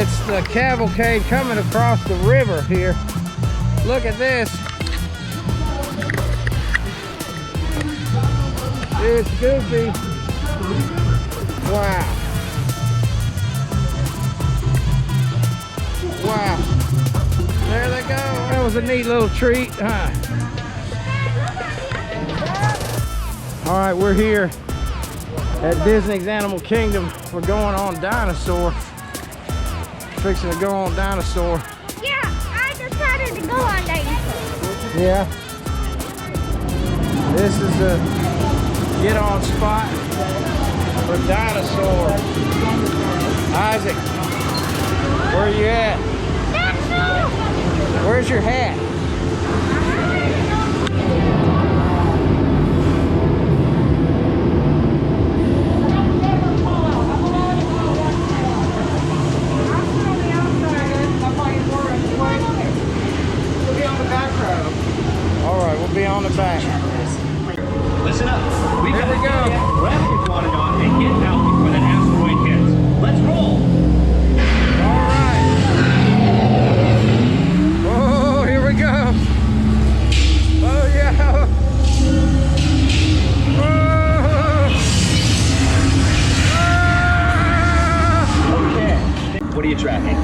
It's the cavalcade coming across the river here. Look at this. It's Goofy. Wow. Wow. There they go. That was a neat little treat, huh? All right, we're here at Disney's Animal Kingdom. We're going on Dinosaur. Fixing to go on Dinosaur. Yeah, I decided to go on Dinosaur. Yeah. This is the get on spot for Dinosaur. Isaac, where are you at? Where's your hat? All right, we'll be on the back. Listen up. Here we go. Grab your quadron and get out before that asteroid hits. Let's roll. All right. Oh, here we go. Oh, yeah. Okay. What are you tracking?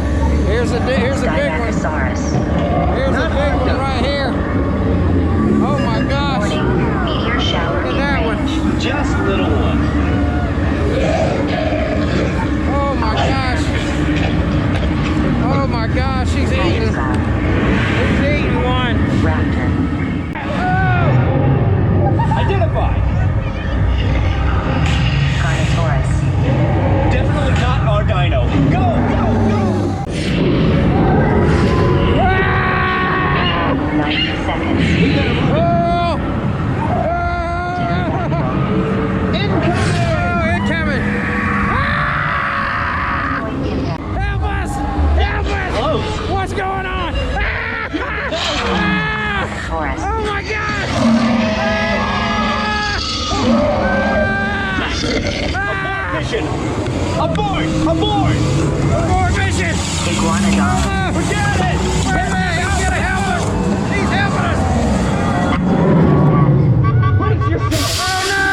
Here's a big one. Here's a big one right here. Oh my gosh. Meteor shower. Look at that one. Just a little one. Oh my gosh. Oh my gosh, he's eating. He's eating one. Raptor. Oh! Identify. Carnotaurus. Definitely not our dino. Go, go, go. 90 seconds. Oh! Incoming! Help us! Help us! Close. What's going on? Taurus. Oh my God! Mission. Aboard! Aboard! Abort mission! Iguanodon. Forget it! Wait a minute! He's gonna help us! He's helping us! Brace yourself. Oh no!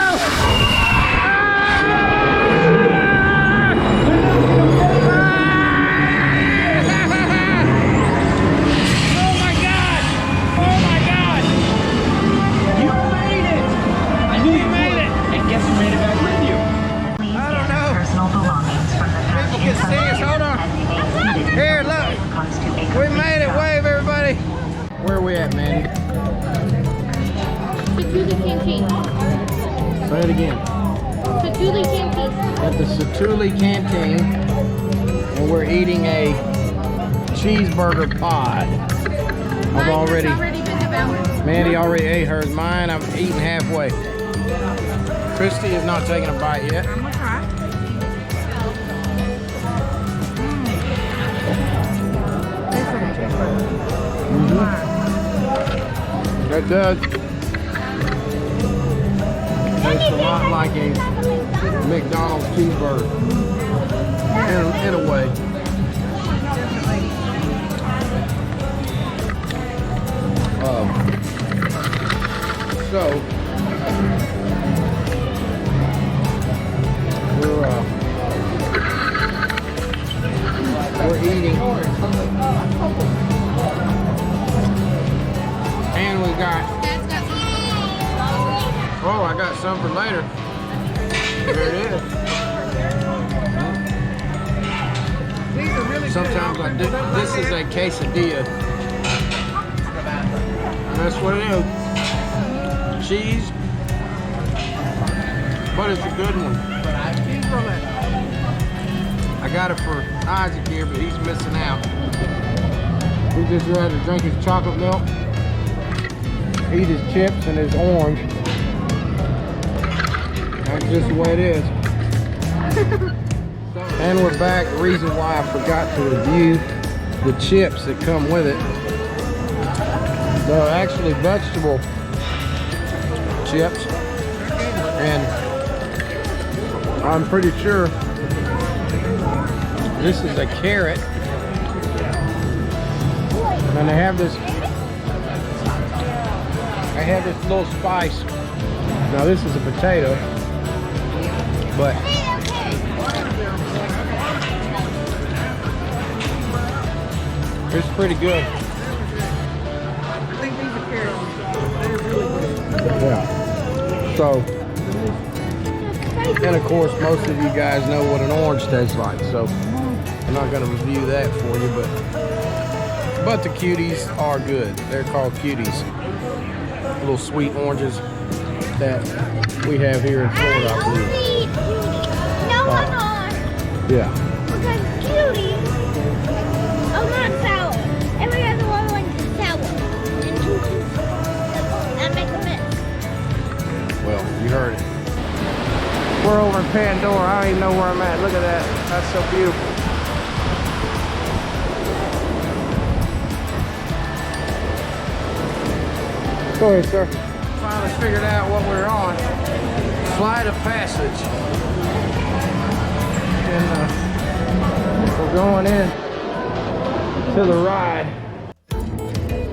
Oh my God! Oh my God! You made it! I knew you made it. And guess who made it back with you? Please I don't get know. personal belongings from the People can see us. Hold on. and remain seated Here, until look. the time comes to a We complete made it! stop. Wave, everybody! Where are we at, Mandy? Satuli Canteen. Say it again. Satuli Canteen. At the Satuli Canteen, and we're eating a cheeseburger pod. I've already, Already been devoured. Mandy already ate hers. Mine, I'm eating halfway. Christy is not taking a bite yet. I'm gonna try. That does. Tastes a lot like a McDonald's cheeseburger. In a way. So we're eating, and we got. Oh, I got some for later. There it is. Sometimes I do. This is a quesadilla. And that's what it is. Cheese. But it's a good one. I got it for Isaac here, but he's missing out. He just rather drink his chocolate milk, eat his chips and his orange. That's just the way it is. And we're back. The reason why I forgot to review the chips that come with it. They're actually vegetable chips. And I'm pretty sure this is a carrot And they have this little spice. Now this is a potato, but it's pretty good. I think these are carrots. They're really good. Yeah. So, and of course, most of you guys know what an orange tastes like. So, I'm not going to review that for you, but the cuties are good. They're called cuties. Little sweet oranges that we have here in Florida, I believe. No, hold on. Yeah. Because cuties are not sour. Every other one is sour. And cuties, that makes a mess. Well, you heard it. We're over in Pandora. I don't even know where I'm at. Look at that. That's so beautiful. Go ahead, sir. Finally figured out what we're on. Flight of Passage. And we're going in to the ride.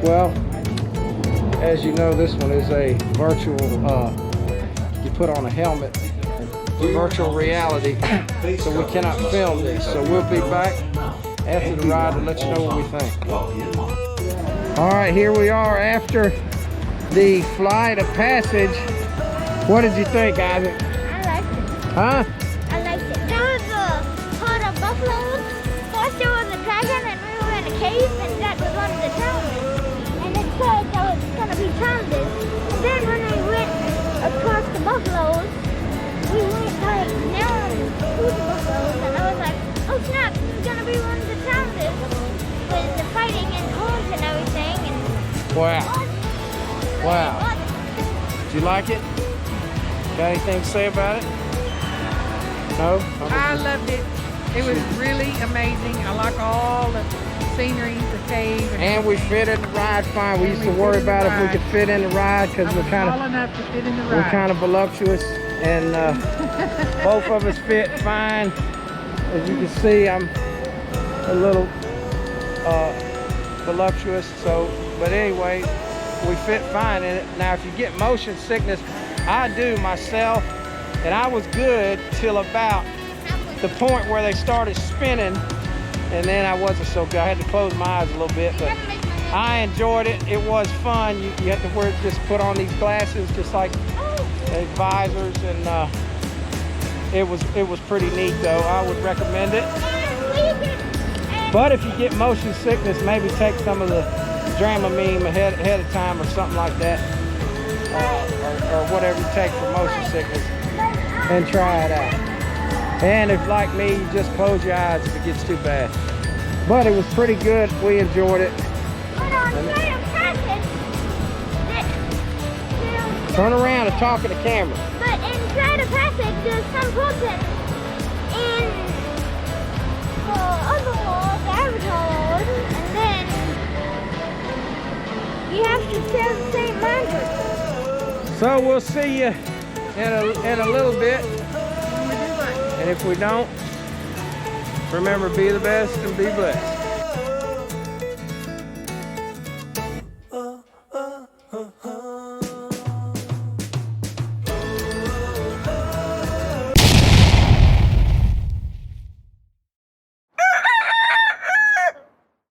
Well, as you know, this one is a virtual, you put on a helmet, virtual reality, so we cannot film this. So we'll be back after the ride to let you know what we think. All right, here we are after the Flight of Passage. What did you think, Isaac? I liked it. Huh? I liked it. There was a herd of buffaloes. First there was a dragon, and we were in a cave, and that was one of the challenges. And it said there was going to be challenges. And then when we went across the buffaloes, we went like down to the buffaloes, and I was like, oh snap, this is going to be one of the challenges with the fighting and horns and everything. And Wow. Wow. Did you like it? Got anything to say about it? No? I loved it. It was really amazing. I like all the scenery, the cave. And we fit in the ride fine. We used to worry about if we could fit in the ride because we're kind tall of enough to fit in the ride. we're kind of voluptuous, and both of us fit fine. As you can see, I'm a little voluptuous. So, but anyway, we fit fine in it. Now, if you get motion sickness, I do myself, and I was good till about the point where they started spinning, and then I wasn't so good. I had to close my eyes a little bit, but I enjoyed it. It was fun. You have to wear, just put on these glasses, just like visors, and it was pretty neat though. I would recommend it. But if you get motion sickness, maybe take some of the Dramamine ahead of time or something like that, or whatever you take for motion sickness, and try it out. And if, like me, you just close your eyes if it gets too bad. But it was pretty good. We enjoyed it. Turn around and talk to the camera. But in Flight of Passage, there's some person in the other world, the Avatar world, and then you have to share the same language. So we'll see you in a little bit. And if we don't, remember, be the best and be blessed.